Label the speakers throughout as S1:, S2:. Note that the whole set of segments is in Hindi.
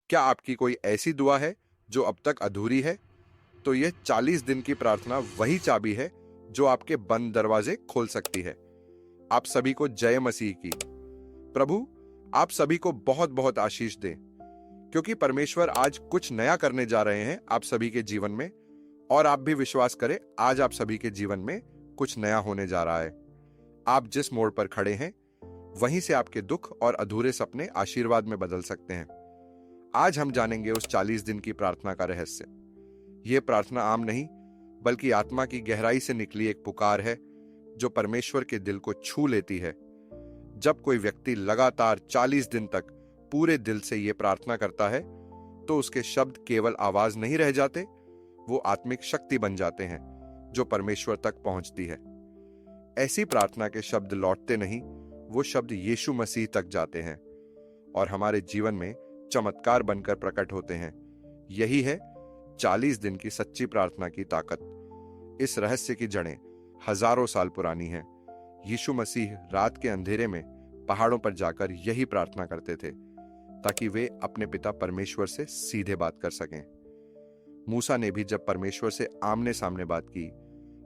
S1: क्या आपकी कोई ऐसी दुआ है जो अब तक अधूरी है? तो यह 40 दिन की प्रार्थना वही चाबी है जो आपके बंद दरवाजे खोल सकती है। आप सभी को जय मसीह की। प्रभु आप सभी को बहुत बहुत आशीष दे, क्योंकि परमेश्वर आज कुछ नया करने जा रहे हैं आप सभी के जीवन में। और आप भी विश्वास करें, आज आप सभी के जीवन में कुछ नया होने जा रहा है। आप जिस मोड़ पर खड़े हैं, वहीं से आपके दुख और अधूरे सपने आशीर्वाद में बदल सकते हैं। आज हम जानेंगे उस 40 दिन की प्रार्थना का रहस्य। यह प्रार्थना आम नहीं, बल्कि आत्मा की गहराई से निकली एक पुकार है जो परमेश्वर के दिल को छू लेती है। जब कोई व्यक्ति लगातार 40 दिन तक पूरे दिल से यह प्रार्थना करता है, तो उसके शब्द केवल आवाज नहीं रह जाते, वो आत्मिक शक्ति बन जाते हैं जो परमेश्वर तक पहुंचती है। ऐसी प्रार्थना के शब्द लौटते नहीं, वो शब्द यीशु मसीह तक जाते हैं और हमारे जीवन में चमत्कार बनकर प्रकट होते हैं। यही है 40 दिन की सच्ची प्रार्थना की ताकत। इस रहस्य की जड़ें हजारों साल पुरानी हैं। यीशु मसीह रात के अंधेरे में पहाड़ों पर जाकर यही प्रार्थना करते थे, ताकि वे अपने पिता परमेश्वर से सीधे बात कर सकें। मूसा ने भी जब परमेश्वर से आमने सामने बात की,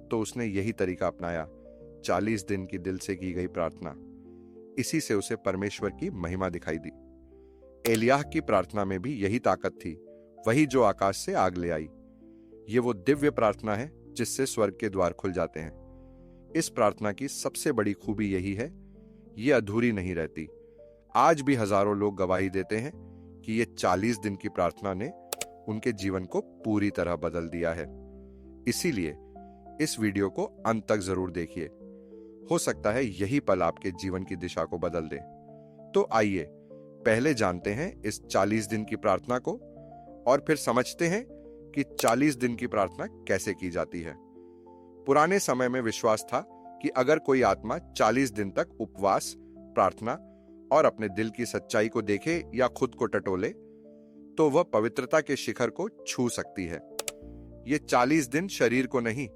S1: तो उसने यही तरीका अपनाया, 40 दिन की दिल से की गई प्रार्थना। इसी से उसे परमेश्वर की महिमा दिखाई दी। एलियाह की प्रार्थना में भी यही ताकत थी, वही जो आकाश से आग ले आई। ये वो दिव्य प्रार्थना है जिससे स्वर्ग के द्वार खुल जाते हैं। इस प्रार्थना की सबसे बड़ी खूबी यही है, ये अधूरी नहीं रहती। आज भी हजारों लोग गवाही देते हैं कि ये 40 दिन की प्रार्थना ने उनके जीवन को पूरी तरह बदल दिया है। इसीलिए इस वीडियो को अंत तक जरूर देखिए। हो सकता है यही पल आपके जीवन की दिशा को बदल दे। तो आइए पहले जानते हैं इस 40 दिन की प्रार्थना को, और फिर समझते हैं कि 40 दिन की प्रार्थना कैसे की जाती है। पुराने समय में विश्वास था कि अगर कोई आत्मा 40 दिन तक उपवास, प्रार्थना और अपने दिल की सच्चाई को देखे या खुद को टटोले, तो वह पवित्रता के शिखर को छू सकती है। ये 40 दिन शरीर को नहीं,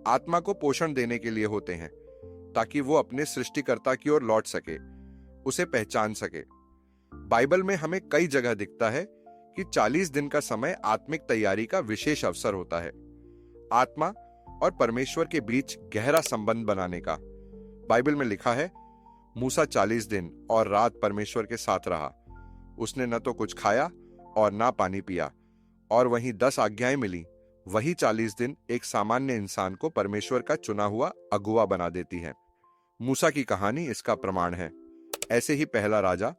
S1: आत्मा को पोषण देने के लिए होते हैं, ताकि वो अपने सृष्टिकर्ता की ओर लौट सके, उसे पहचान सके। बाइबल में हमें कई जगह दिखता है कि 40 दिन का समय आत्मिक तैयारी का विशेष अवसर होता है, आत्मा और परमेश्वर के बीच गहरा संबंध बनाने का। बाइबल में लिखा है, मूसा 40 दिन और रात परमेश्वर के साथ रहा। उसने न तो कुछ खाया और ना पानी पिया, और वहीं 10 आज्ञाएं मिली। वही 40 दिन एक सामान्य इंसान को परमेश्वर का चुना हुआ अगुवा बना देती है। मूसा की कहानी इसका प्रमाण है। ऐसे ही पहला राजा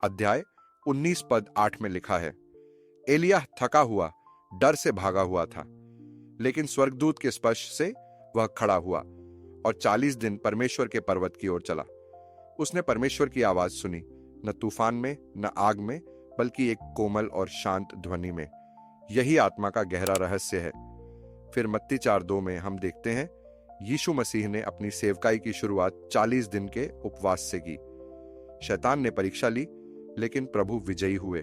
S1: अध्याय 19 पद 8 में लिखा है, एलिय्याह थका हुआ, डर से भागा हुआ था, लेकिन स्वर्गदूत के स्पर्श से वह खड़ा हुआ और 40 दिन परमेश्वर के पर्वत की ओर चला। उसने परमेश्वर की आवाज सुनी, न तूफान में, न आग में, बल्कि एक कोमल और शांत ध्वनि में। यही आत्मा का गहरा रहस्य है। फिर मत्ती 4:2 में हम देखते हैं, यीशु मसीह ने अपनी सेवकाई की शुरुआत 40 दिन के उपवास से की। शैतान ने परीक्षा ली, लेकिन प्रभु विजयी हुए।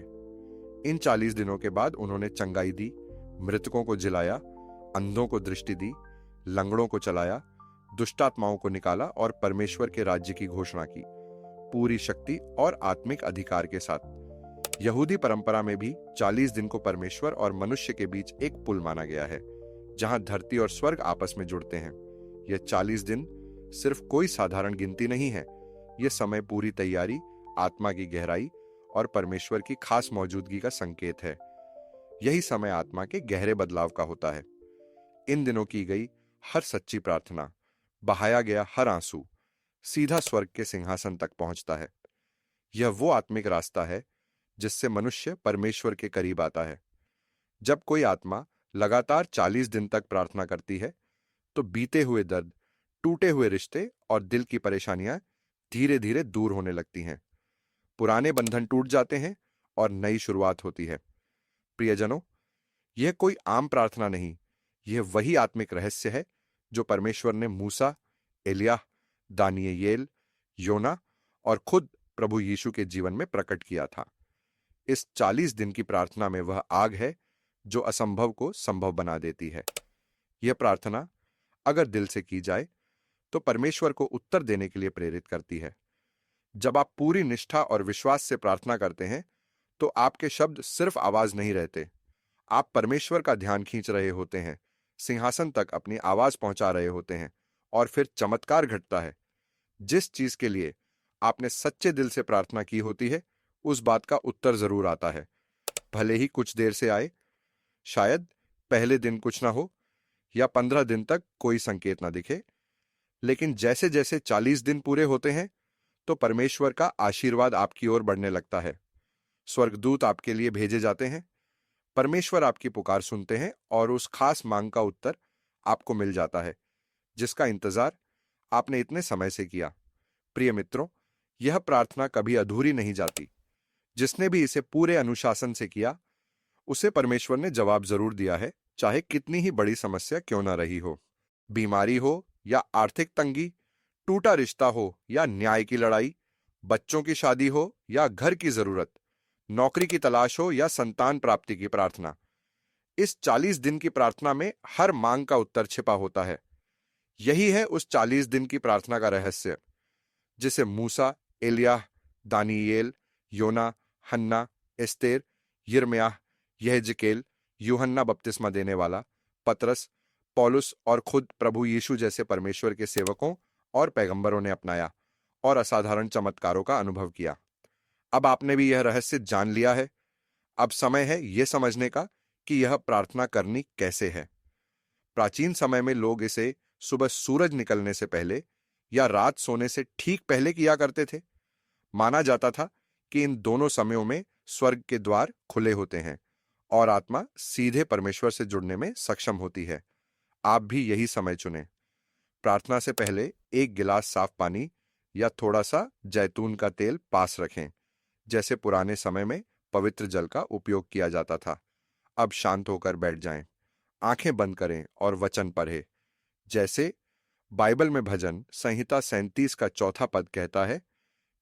S1: इन 40 दिनों के बाद उन्होंने चंगाई दी, मृतकों को जिलाया, अंधों को दृष्टि दी, लंगड़ों को चलाया, दुष्टात्माओं को निकाला और परमेश्वर के राज्य की घोषणा की, पूरी शक्ति और आत्मिक अधिकार के साथ। यहूदी परंपरा में भी 40 दिन को परमेश्वर और मनुष्य के बीच एक पुल माना गया है, जहां धरती और स्वर्ग आपस में जुड़ते हैं। यह 40 दिन सिर्फ कोई साधारण गिनती नहीं है, यह समय पूरी तैयारी, आत्मा की गहराई और परमेश्वर की खास मौजूदगी का संकेत है। यही समय आत्मा के गहरे बदलाव का होता है। इन दिनों की गई हर सच्ची प्रार्थना, बहाया गया हर आंसू सीधा स्वर्ग के सिंहासन तक पहुंचता है। यह वो आत्मिक रास्ता है जिससे मनुष्य परमेश्वर के करीब आता है। जब कोई आत्मा लगातार 40 दिन तक प्रार्थना करती है, तो बीते हुए दर्द, टूटे हुए रिश्ते और दिल की परेशानियां धीरे धीरे दूर होने लगती हैं। पुराने बंधन टूट जाते हैं और नई शुरुआत होती है। प्रियजनों, यह कोई आम प्रार्थना नहीं, यह वही आत्मिक रहस्य है जो परमेश्वर ने मूसा, एलिय्याह, दानियेल, योना और खुद प्रभु यीशु के जीवन में प्रकट किया था। इस 40 दिन की प्रार्थना में वह आग है जो असंभव को संभव बना देती है। यह प्रार्थना अगर दिल से की जाए, तो परमेश्वर को उत्तर देने के लिए प्रेरित करती है। जब आप पूरी निष्ठा और विश्वास से प्रार्थना करते हैं, तो आपके शब्द सिर्फ आवाज नहीं रहते, आप परमेश्वर का ध्यान खींच रहे होते हैं, सिंहासन तक अपनी आवाज पहुंचा रहे होते हैं, और फिर चमत्कार घटता है। जिस चीज के लिए आपने सच्चे दिल से प्रार्थना की होती है, उस बात का उत्तर जरूर आता है। भले ही कुछ देर से आए, शायद पहले दिन कुछ ना हो, या 15 दिन तक कोई संकेत ना दिखे, लेकिन जैसे जैसे 40 दिन पूरे होते हैं, तो परमेश्वर का आशीर्वाद आपकी ओर बढ़ने लगता है। स्वर्गदूत आपके लिए भेजे जाते हैं, परमेश्वर आपकी पुकार सुनते हैं, और उस खास मांग का उत्तर आपको मिल जाता है जिसका इंतजार आपने इतने समय से किया। प्रिय मित्रों, यह प्रार्थना कभी अधूरी नहीं जाती। जिसने भी इसे पूरे अनुशासन से किया, उसे परमेश्वर ने जवाब जरूर दिया है, चाहे कितनी ही बड़ी समस्या क्यों ना रही हो। बीमारी हो या आर्थिक तंगी, टूटा रिश्ता हो या न्याय की लड़ाई, बच्चों की शादी हो या घर की जरूरत, नौकरी की तलाश हो या संतान प्राप्ति की प्रार्थना, इस 40 दिन की प्रार्थना में हर मांग का उत्तर छिपा होता है। यही है उस 40 दिन की प्रार्थना का रहस्य, जिसे मूसा, एलियाह, दानियेल, योना, हन्ना, एस्तेर, यिर्मयाह, यहेजकेल, यूहन्ना बपतिस्मा देने वाला, पतरस, पौलुस और खुद प्रभु यीशु जैसे परमेश्वर के सेवकों और पैगंबरों ने अपनाया और असाधारण चमत्कारों का अनुभव किया। अब आपने भी यह रहस्य जान लिया है। अब समय है यह समझने का कि यह प्रार्थना करनी कैसे है। प्राचीन समय में लोग इसे सुबह सूरज निकलने से पहले या रात सोने से ठीक पहले किया करते थे। माना जाता था कि इन दोनों समयों में स्वर्ग के द्वार खुले होते हैं और आत्मा सीधे परमेश्वर से जुड़ने में सक्षम होती है। आप भी यही समय चुनें। प्रार्थना से पहले एक गिलास साफ पानी या थोड़ा सा जैतून का तेल पास रखें, जैसे पुराने समय में पवित्र जल का उपयोग किया जाता था। अब शांत होकर बैठ जाएं, आंखें बंद करें और वचन पढ़ें। जैसे बाइबल में भजन संहिता 37 का चौथा पद कहता है,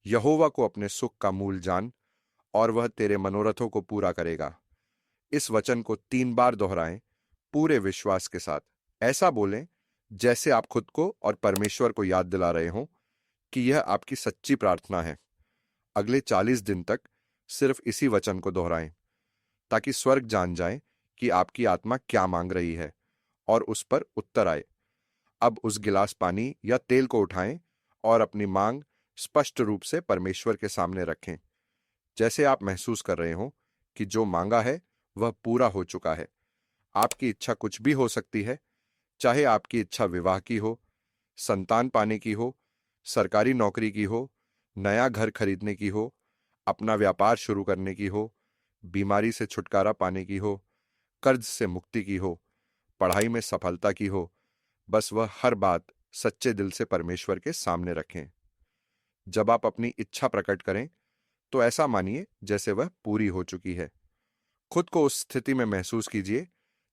S1: यहोवा को अपने सुख का मूल जान, और वह तेरे मनोरथों को पूरा करेगा। इस वचन को 3 बार दोहराएं, पूरे विश्वास के साथ। ऐसा बोलें जैसे आप खुद को और परमेश्वर को याद दिला रहे हों कि यह आपकी सच्ची प्रार्थना है। अगले 40 दिन तक सिर्फ इसी वचन को दोहराएं, ताकि स्वर्ग जान जाए कि आपकी आत्मा क्या मांग रही है और उस पर उत्तर आए। अब उस गिलास पानी या तेल को उठाएं और अपनी मांग स्पष्ट रूप से परमेश्वर के सामने रखें, जैसे आप महसूस कर रहे हो कि जो मांगा है वह पूरा हो चुका है। आपकी इच्छा कुछ भी हो सकती है, चाहे आपकी इच्छा विवाह की हो, संतान पाने की हो, सरकारी नौकरी की हो, नया घर खरीदने की हो, अपना व्यापार शुरू करने की हो, बीमारी से छुटकारा पाने की हो, कर्ज से मुक्ति की हो, पढ़ाई में सफलता की हो। बस वह हर बात सच्चे दिल से परमेश्वर के सामने रखें। जब आप अपनी इच्छा प्रकट करें, तो ऐसा मानिए जैसे वह पूरी हो चुकी है। खुद को उस स्थिति में महसूस कीजिए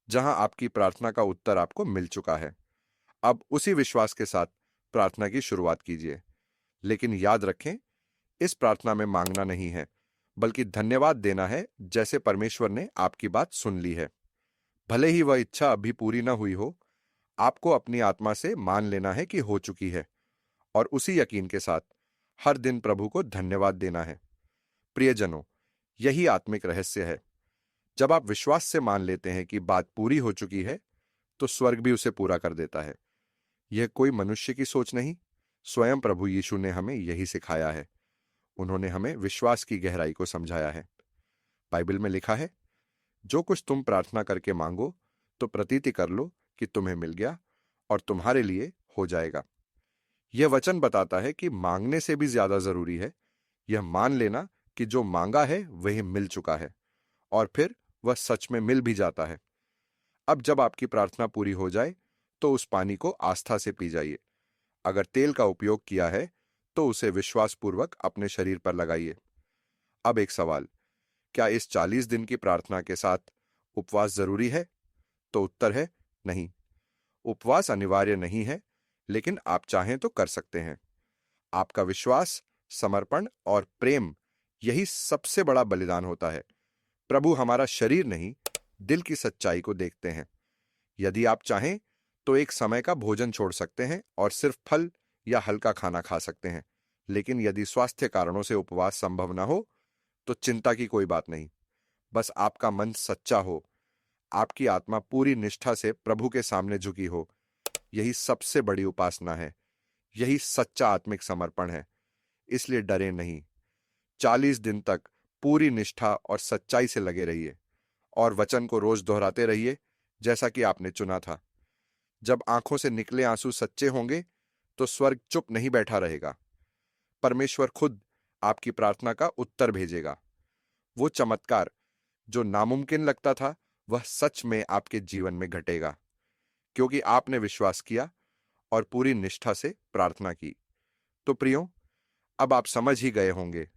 S1: जहां आपकी प्रार्थना का उत्तर आपको मिल चुका है। अब उसी विश्वास के साथ प्रार्थना की शुरुआत कीजिए। लेकिन याद रखें, इस प्रार्थना में मांगना नहीं है, बल्कि धन्यवाद देना है, जैसे परमेश्वर ने आपकी बात सुन ली है। भले ही वह इच्छा अभी पूरी ना हुई हो, आपको अपनी आत्मा से मान लेना है कि हो चुकी है, और उसी यकीन के साथ हर दिन प्रभु को धन्यवाद देना है। प्रियजनों, यही आत्मिक रहस्य है। जब आप विश्वास से मान लेते हैं कि बात पूरी हो चुकी है, तो स्वर्ग भी उसे पूरा कर देता है। यह कोई मनुष्य की सोच नहीं, स्वयं प्रभु यीशु ने हमें यही सिखाया है। उन्होंने हमें विश्वास की गहराई को समझाया है। बाइबल में लिखा है, जो कुछ तुम प्रार्थना करके मांगो, तो प्रतीति कर लो कि तुम्हें मिल गया और तुम्हारे लिए हो जाएगा। यह वचन बताता है कि मांगने से भी ज्यादा जरूरी है यह मान लेना कि जो मांगा है वही मिल चुका है, और फिर वह सच में मिल भी जाता है। अब जब आपकी प्रार्थना पूरी हो जाए, तो उस पानी को आस्था से पी जाइए। अगर तेल का उपयोग किया है, तो उसे विश्वासपूर्वक अपने शरीर पर लगाइए। अब एक सवाल, क्या इस 40 दिन की प्रार्थना के साथ उपवास जरूरी है? तो उत्तर है नहीं। उपवास अनिवार्य नहीं है, लेकिन आप चाहें तो कर सकते हैं। आपका विश्वास, समर्पण और प्रेम, यही सबसे बड़ा बलिदान होता है। प्रभु हमारा शरीर नहीं, दिल की सच्चाई को देखते हैं। यदि आप चाहें तो एक समय का भोजन छोड़ सकते हैं और सिर्फ फल या हल्का खाना खा सकते हैं। लेकिन यदि स्वास्थ्य कारणों से उपवास संभव ना हो, तो चिंता की कोई बात नहीं। बस आपका मन सच्चा हो, आपकी आत्मा पूरी निष्ठा से प्रभु के सामने झुकी हो, यही सबसे बड़ी उपासना है। यही सच्चा आत्मिक समर्पण है। इसलिए डरे नहीं। 40 दिन तक पूरी निष्ठा और सच्चाई से लगे रहिए और वचन को रोज दोहराते रहिए, जैसा कि आपने चुना था। जब आंखों से निकले आंसू सच्चे होंगे तो स्वर्ग चुप नहीं बैठा रहेगा। परमेश्वर खुद आपकी प्रार्थना का उत्तर भेजेगा। वो चमत्कार जो नामुमकिन लगता था, वह सच में आपके जीवन में घटेगा, क्योंकि आपने विश्वास किया और पूरी निष्ठा से प्रार्थना की। तो प्रियो, अब आप समझ ही गए होंगे,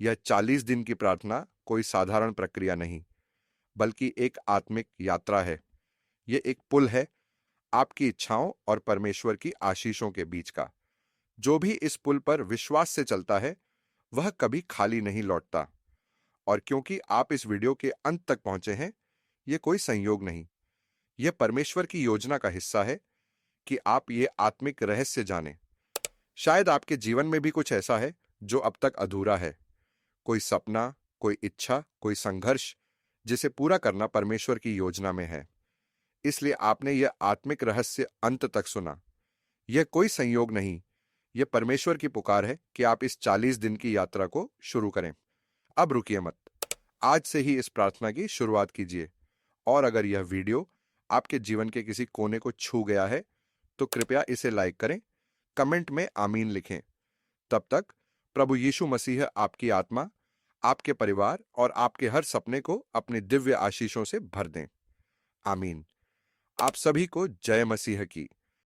S1: यह 40 दिन की प्रार्थना कोई साधारण प्रक्रिया नहीं, बल्कि एक आत्मिक यात्रा है। यह एक पुल है आपकी इच्छाओं और परमेश्वर की आशीषों के बीच का। जो भी इस पुल पर विश्वास से चलता है, वह कभी खाली नहीं लौटता। और क्योंकि आप इस वीडियो के अंत तक पहुंचे हैं, यह कोई संयोग नहीं, यह परमेश्वर की योजना का हिस्सा है कि आप ये आत्मिक रहस्य जानें। शायद आपके जीवन में भी कुछ ऐसा है जो अब तक अधूरा है। कोई सपना, कोई इच्छा, कोई संघर्ष, जिसे पूरा करना परमेश्वर की योजना में है। इसलिए आपने यह आत्मिक रहस्य अंत तक सुना। यह कोई संयोग नहीं, यह परमेश्वर की पुकार है कि आप इस 40 दिन की यात्रा को शुरू करें। अब रुकिए मत, आज से ही इस प्रार्थना की शुरुआत कीजिए। और अगर यह वीडियो आपके जीवन के किसी कोने को छू गया है, तो कृपया इसे लाइक करें, कमेंट में आमीन लिखें। तब तक प्रभु यीशु मसीह आपकी आत्मा, आपके परिवार और आपके हर सपने को अपनी दिव्य आशीषों से भर दें। आमीन। आप सभी को जय मसीह की।